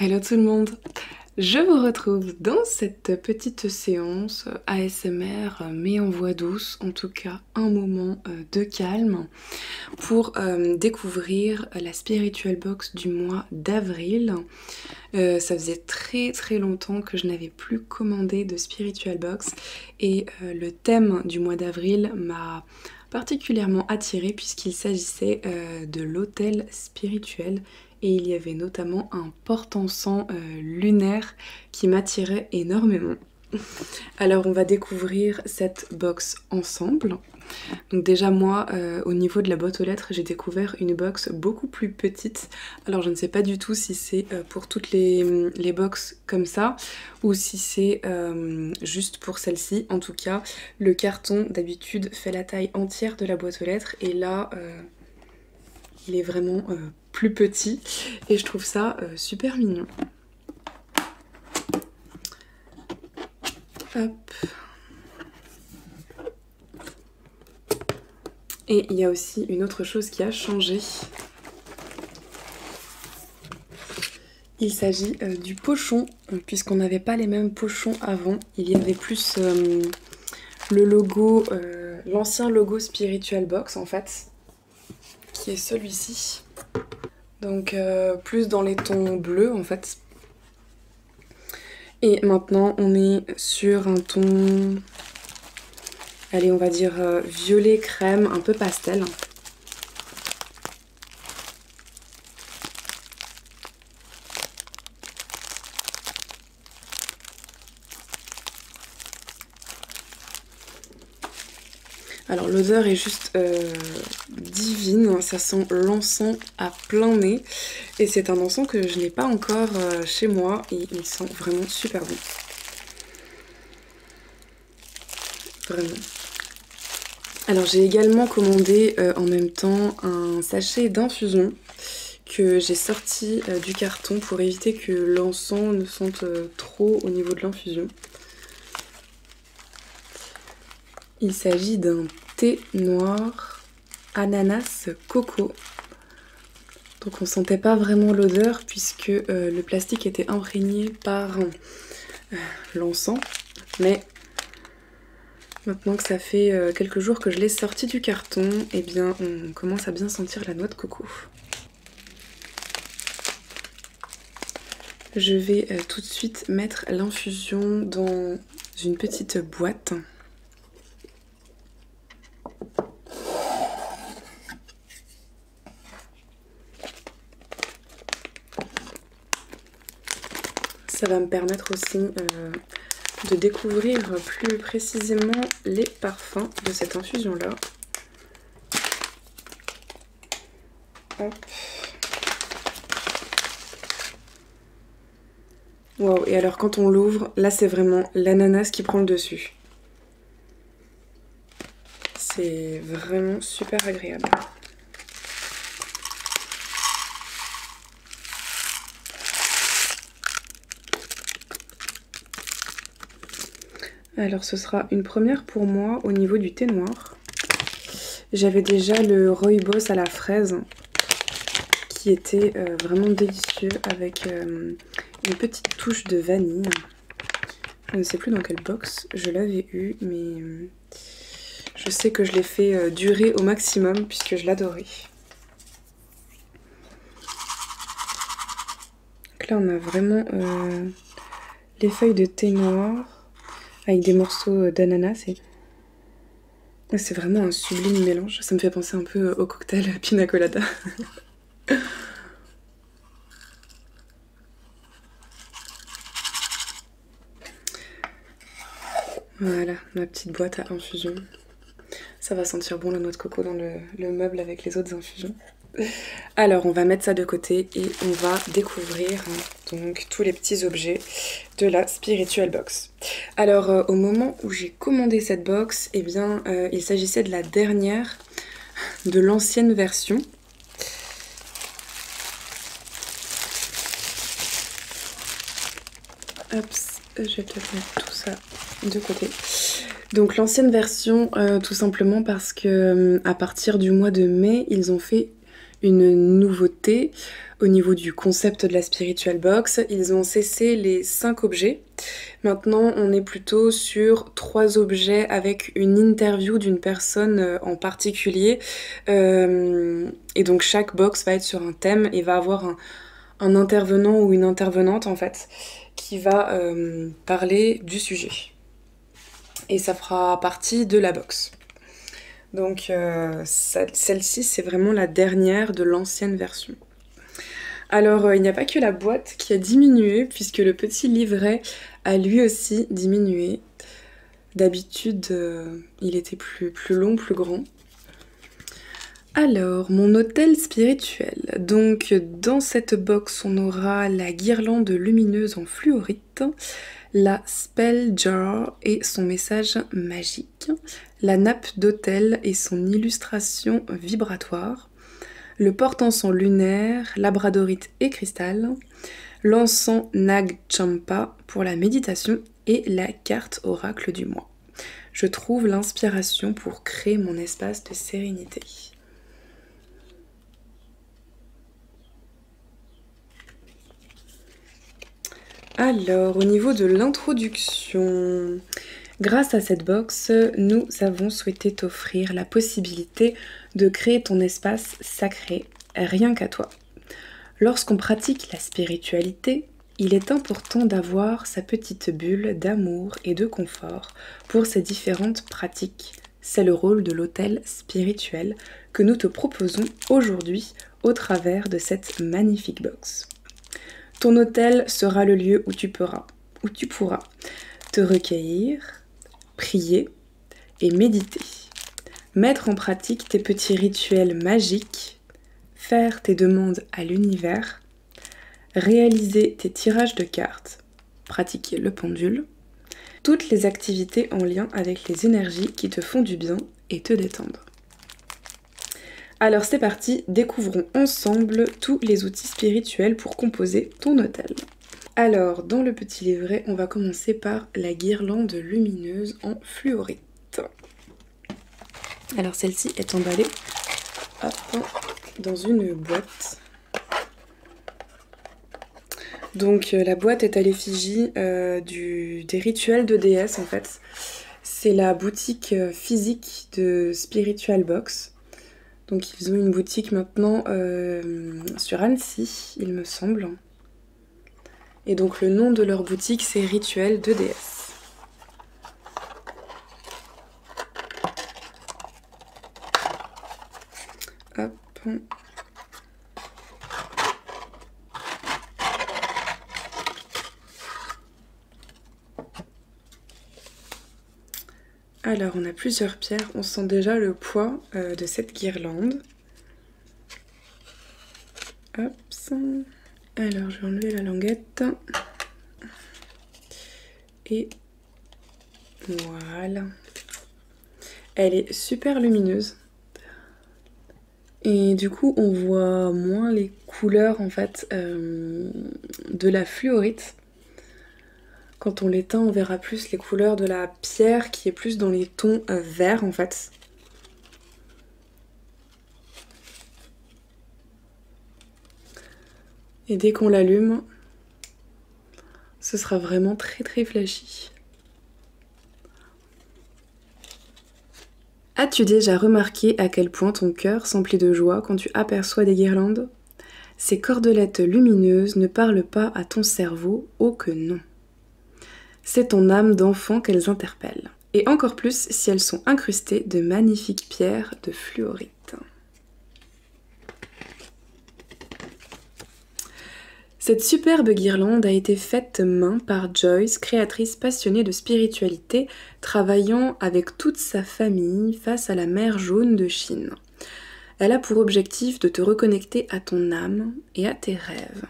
Hello tout le monde! Je vous retrouve dans cette petite séance ASMR mais en voix douce, en tout cas un moment de calme pour découvrir la spiritual box du mois d'avril. Ça faisait très longtemps que je n'avais plus commandé de spiritual box et le thème du mois d'avril m'a particulièrement attirée puisqu'il s'agissait de l'hôtel spirituel. Et il y avait notamment un porte-encens lunaire qui m'attirait énormément. Alors on va découvrir cette box ensemble. Donc déjà moi, au niveau de la boîte aux lettres, j'ai découvert une box beaucoup plus petite. Alors je ne sais pas du tout si c'est pour toutes les box comme ça ou si c'est juste pour celle-ci. En tout cas, le carton d'habitude fait la taille entière de la boîte aux lettres et là, il est vraiment plus petit et je trouve ça super mignon. Hop. Et il y a aussi une autre chose qui a changé. Il s'agit du pochon, puisqu'on n'avait pas les mêmes pochons avant. Il y avait plus le logo, l'ancien logo Spiritual Box en fait, qui est celui-ci. Donc plus dans les tons bleus en fait. Et maintenant on est sur un ton, allez on va dire violet crème, un peu pastel. Alors l'odeur est juste divine, ça sent l'encens à plein nez et c'est un encens que je n'ai pas encore chez moi et il sent vraiment super bon. Vraiment. Alors j'ai également commandé en même temps un sachet d'infusion que j'ai sorti du carton pour éviter que l'encens ne sente trop au niveau de l'infusion. Il s'agit d'un thé noir ananas coco. Donc on sentait pas vraiment l'odeur puisque le plastique était imprégné par l'encens. Mais maintenant que ça fait quelques jours que je l'ai sorti du carton, eh bien on commence à bien sentir la noix de coco. Je vais tout de suite mettre l'infusion dans une petite boîte. Ça va me permettre aussi de découvrir plus précisément les parfums de cette infusion-là. Hop. Wow, et alors quand on l'ouvre, là c'est vraiment l'ananas qui prend le dessus. C'est vraiment super agréable. Alors ce sera une première pour moi au niveau du thé noir. J'avais déjà le rooibos à la fraise qui était vraiment délicieux avec une petite touche de vanille. Je ne sais plus dans quelle box je l'avais eu mais je sais que je l'ai fait durer au maximum puisque je l'adorais. Donc là on a vraiment les feuilles de thé noir avec des morceaux d'ananas et c'est vraiment un sublime mélange. Ça me fait penser un peu au cocktail pina colada. Voilà, ma petite boîte à infusion. Ça va sentir bon la noix de coco dans le meuble avec les autres infusions. Alors on va mettre ça de côté et on va découvrir donc tous les petits objets de la Spiritual Box. Alors au moment où j'ai commandé cette box, eh bien il s'agissait de la dernière de l'ancienne version. Hop, je vais peut-être mettre tout ça de côté. Donc l'ancienne version tout simplement parce que à partir du mois de mai, ils ont fait une nouveauté au niveau du concept de la Spiritual Box. Ils ont cessé les 5 objets. Maintenant, on est plutôt sur 3 objets avec une interview d'une personne en particulier. Et donc chaque box va être sur un thème et va avoir un intervenant ou une intervenante en fait qui va parler du sujet. Et ça fera partie de la box. Donc celle-ci, c'est vraiment la dernière de l'ancienne version. Alors, il n'y a pas que la boîte qui a diminué, puisque le petit livret a lui aussi diminué. D'habitude, il était plus long, plus grand. Alors, mon hôtel spirituel. Donc, dans cette box, on aura la guirlande lumineuse en fluorite, la spell jar et son message magique, la nappe d'hôtel et son illustration vibratoire, le porte-encens lunaire, labradorite et cristal, l'encens Nag Champa pour la méditation et la carte oracle du mois. Je trouve l'inspiration pour créer mon espace de sérénité. Alors, au niveau de l'introduction, grâce à cette box, nous avons souhaité t'offrir la possibilité de créer ton espace sacré, rien qu'à toi. Lorsqu'on pratique la spiritualité, il est important d'avoir sa petite bulle d'amour et de confort pour ces différentes pratiques. C'est le rôle de l'hôtel spirituel que nous te proposons aujourd'hui au travers de cette magnifique box. Ton hôtel sera le lieu où tu pourras te recueillir, prier et méditer. Mettre en pratique tes petits rituels magiques, faire tes demandes à l'univers, réaliser tes tirages de cartes, pratiquer le pendule, toutes les activités en lien avec les énergies qui te font du bien et te détendent. Alors c'est parti, découvrons ensemble tous les outils spirituels pour composer ton hôtel. Alors dans le petit livret, on va commencer par la guirlande lumineuse en fluorite. Alors celle-ci est emballée dans une boîte. Donc la boîte est à l'effigie des rituels de déesse en fait. C'est la boutique physique de Spiritual Box. Donc ils ont une boutique maintenant sur Annecy, il me semble. Et donc le nom de leur boutique c'est Rituel de déesse. Hop. Alors on a plusieurs pierres, on sent déjà le poids de cette guirlande. Hop. Alors je vais enlever la languette. Et voilà. Elle est super lumineuse. Et du coup on voit moins les couleurs en fait de la fluorite. Quand on l'éteint, on verra plus les couleurs de la pierre qui est plus dans les tons verts en fait. Et dès qu'on l'allume, ce sera vraiment très très flashy. As-tu déjà remarqué à quel point ton cœur s'emplit de joie quand tu aperçois des guirlandes? Ces cordelettes lumineuses ne parlent pas à ton cerveau, oh que non. C'est ton âme d'enfant qu'elles interpellent, et encore plus si elles sont incrustées de magnifiques pierres de fluorite. Cette superbe guirlande a été faite main par Joyce, créatrice passionnée de spiritualité, travaillant avec toute sa famille face à la mer Jaune de Chine. Elle a pour objectif de te reconnecter à ton âme et à tes rêves.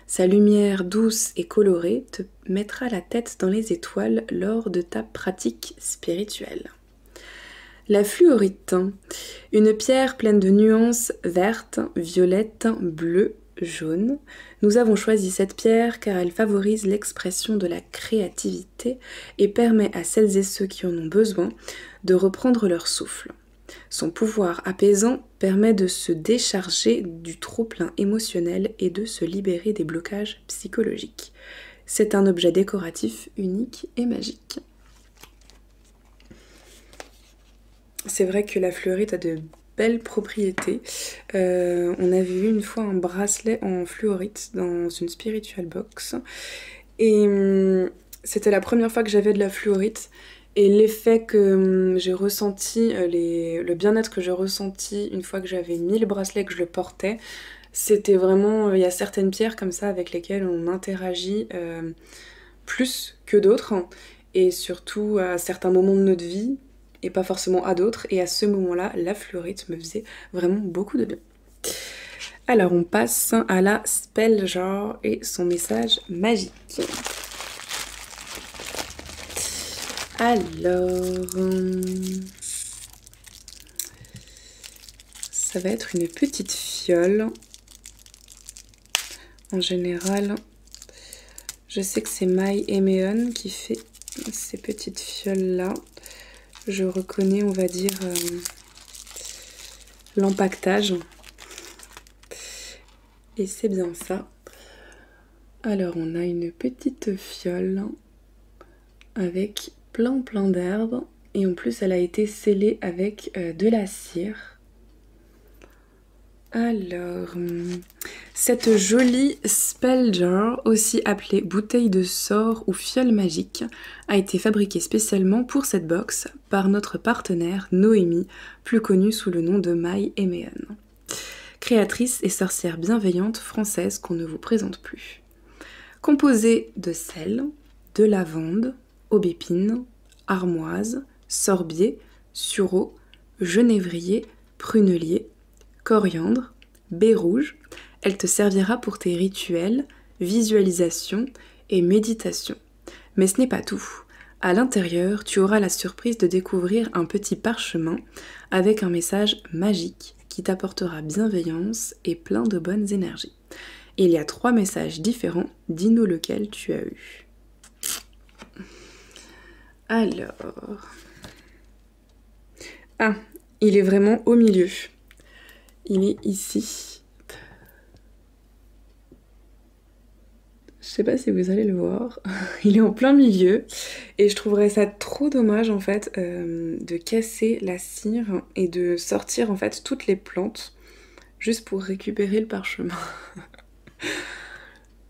Sa lumière douce et colorée te mettra la tête dans les étoiles lors de ta pratique spirituelle. La fluorite, une pierre pleine de nuances vertes, violettes, bleues, jaunes. Nous avons choisi cette pierre car elle favorise l'expression de la créativité et permet à celles et ceux qui en ont besoin de reprendre leur souffle. Son pouvoir apaisant permet de se décharger du trop-plein émotionnel et de se libérer des blocages psychologiques. C'est un objet décoratif unique et magique. C'est vrai que la fluorite a de belles propriétés. On avait vu une fois un bracelet en fluorite dans une spiritual box. Et c'était la première fois que j'avais de la fluorite. Et l'effet que j'ai ressenti, le bien-être que j'ai ressenti une fois que j'avais mis le bracelet, que je le portais, c'était vraiment... Il y a certaines pierres comme ça avec lesquelles on interagit plus que d'autres. Et surtout à certains moments de notre vie, et pas forcément à d'autres. Et à ce moment-là, la fluorite me faisait vraiment beaucoup de bien. Alors on passe à la Spell Jar et son message magique. Alors, ça va être une petite fiole. En général, je sais que c'est My Emeon qui fait ces petites fioles-là. Je reconnais, on va dire, l'empaquetage. Et c'est bien ça. Alors, on a une petite fiole avec plein d'herbes. Et en plus, elle a été scellée avec de la cire. Alors, cette jolie spell jar, aussi appelée bouteille de sort ou fiole magique, a été fabriquée spécialement pour cette box par notre partenaire Noémie, plus connue sous le nom de My Emeon. Créatrice et sorcière bienveillante française qu'on ne vous présente plus. Composée de sel, de lavande, aubépine, armoise, sorbier, sureau, genévrier, prunelier, coriandre, baie rouge, elle te servira pour tes rituels, visualisations et méditations. Mais ce n'est pas tout. À l'intérieur, tu auras la surprise de découvrir un petit parchemin avec un message magique qui t'apportera bienveillance et plein de bonnes énergies. Il y a 3 messages différents, dis-nous lequel tu as eu. Alors... Ah, il est vraiment au milieu. Il est ici. Je sais pas si vous allez le voir. Il est en plein milieu. Et je trouverais ça trop dommage en fait de casser la cire et de sortir en fait toutes les plantes juste pour récupérer le parchemin.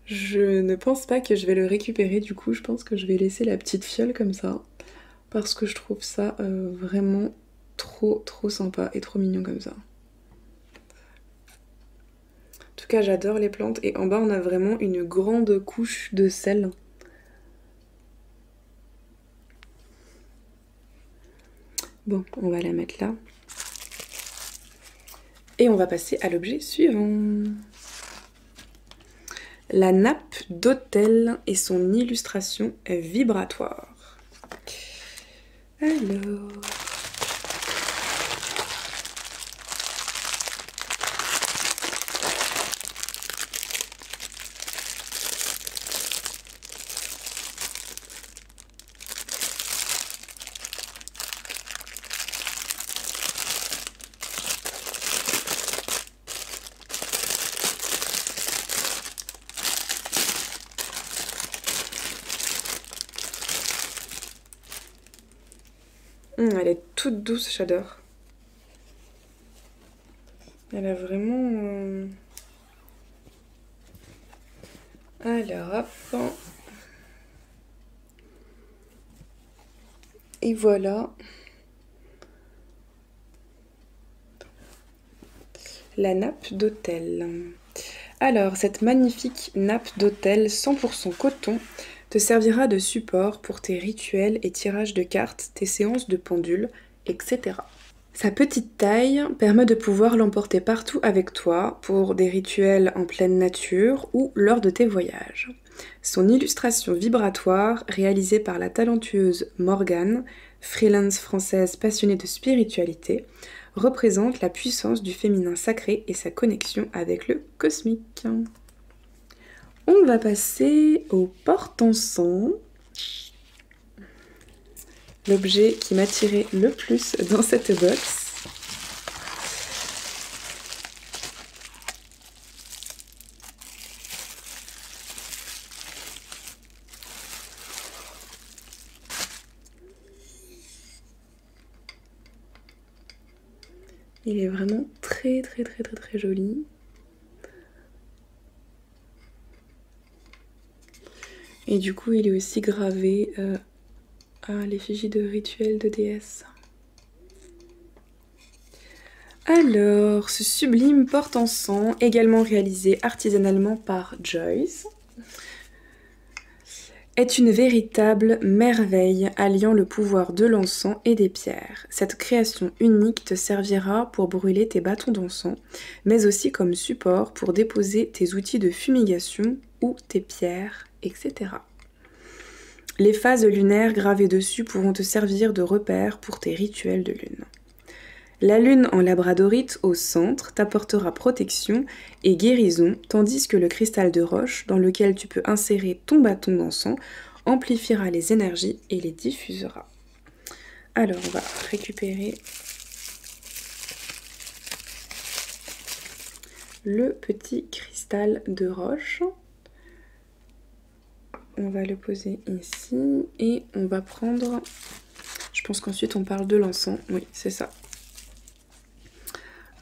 Je ne pense pas que je vais le récupérer du coup. Je pense que je vais laisser la petite fiole comme ça. Parce que je trouve ça vraiment trop sympa et trop mignon comme ça. En tout cas, j'adore les plantes. Et en bas, on a vraiment une grande couche de sel. Bon, on va la mettre là. Et on va passer à l'objet suivant. La nappe d'autel et son illustration vibratoire. Alors... elle est toute douce, j'adore. Elle a vraiment... Alors, hop. Et voilà. La nappe d'autel. Alors, cette magnifique nappe d'autel 100% coton te servira de support pour tes rituels et tirages de cartes, tes séances de pendule, etc. Sa petite taille permet de pouvoir l'emporter partout avec toi pour des rituels en pleine nature ou lors de tes voyages. Son illustration vibratoire, réalisée par la talentueuse Morgane, freelance française passionnée de spiritualité, représente la puissance du féminin sacré et sa connexion avec le cosmique. On va passer au porte-encens. L'objet qui m'attirait le plus dans cette box. Il est vraiment très joli. Et du coup, il est aussi gravé à l'effigie de rituel de déesse. Alors, ce sublime porte-encens, également réalisé artisanalement par Joyce, est une véritable merveille alliant le pouvoir de l'encens et des pierres. Cette création unique te servira pour brûler tes bâtons d'encens, mais aussi comme support pour déposer tes outils de fumigation ou tes pierres, etc. Les phases lunaires gravées dessus pourront te servir de repère pour tes rituels de lune. La lune en labradorite au centre t'apportera protection et guérison, tandis que le cristal de roche, dans lequel tu peux insérer ton bâton d'encens, amplifiera les énergies et les diffusera. Alors, on va récupérer le petit cristal de roche. On va le poser ici et on va prendre... Je pense qu'ensuite on parle de l'encens. Oui, c'est ça.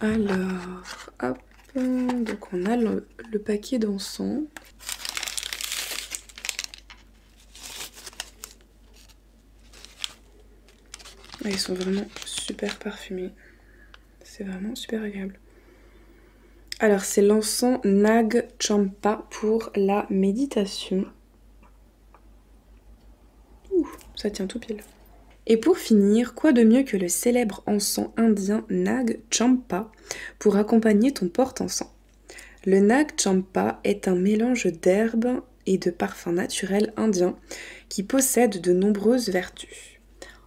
Alors, hop, donc on a le paquet d'encens. Ah, ils sont vraiment super parfumés. C'est vraiment super agréable. Alors, c'est l'encens Nag Champa pour la méditation. Ouh, ça tient tout pile. Et pour finir, quoi de mieux que le célèbre encens indien Nag Champa pour accompagner ton porte-encens. Le Nag Champa est un mélange d'herbes et de parfums naturels indiens qui possède de nombreuses vertus.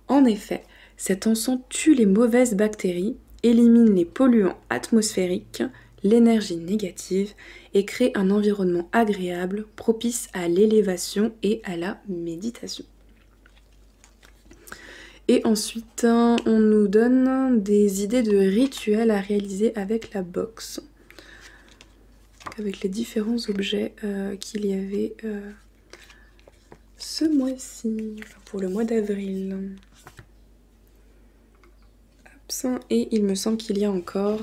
En effet, cet encens tue les mauvaises bactéries, élimine les polluants atmosphériques, l'énergie négative et crée un environnement agréable propice à l'élévation et à la méditation. Et ensuite, on nous donne des idées de rituels à réaliser avec la box. Avec les différents objets qu'il y avait ce mois-ci, enfin pour le mois d'avril. Et il me semble qu'il y a encore...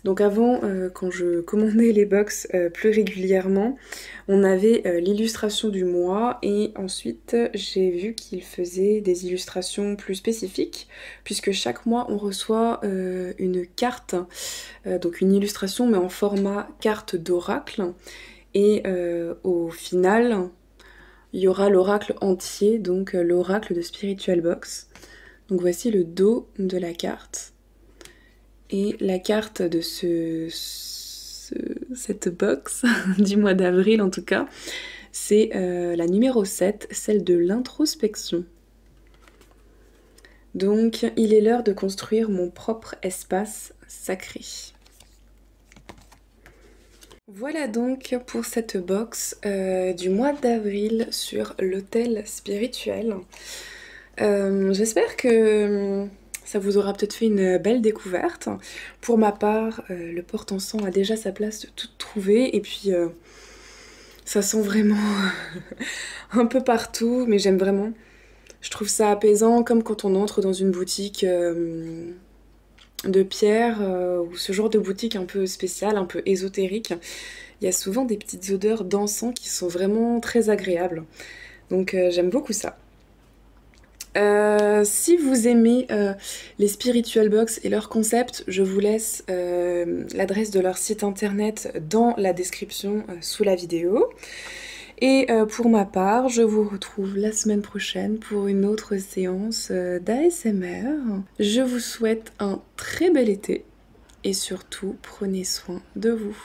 Donc avant, quand je commandais les box plus régulièrement, on avait l'illustration du mois et ensuite j'ai vu qu'ils faisaient des illustrations plus spécifiques puisque chaque mois on reçoit une carte, donc une illustration mais en format carte d'oracle et au final il y aura l'oracle entier, donc l'oracle de Spiritual Box. Donc voici le dos de la carte. Et la carte de cette box, du mois d'avril en tout cas, c'est la numéro 7, celle de l'introspection. Donc il est l'heure de construire mon propre espace sacré. Voilà donc pour cette box du mois d'avril sur l'hôtel spirituel. J'espère que... ça vous aura peut-être fait une belle découverte. Pour ma part, le porte-encens a déjà sa place toute trouvée. Et puis, ça sent vraiment un peu partout. Mais j'aime vraiment. Je trouve ça apaisant, comme quand on entre dans une boutique de pierre ou ce genre de boutique un peu spéciale, un peu ésotérique. Il y a souvent des petites odeurs d'encens qui sont vraiment très agréables. Donc, j'aime beaucoup ça. Si vous aimez les Spiritual Box et leur concept, je vous laisse l'adresse de leur site internet dans la description sous la vidéo. Et pour ma part, je vous retrouve la semaine prochaine pour une autre séance d'ASMR. Je vous souhaite un très bel été et surtout, prenez soin de vous.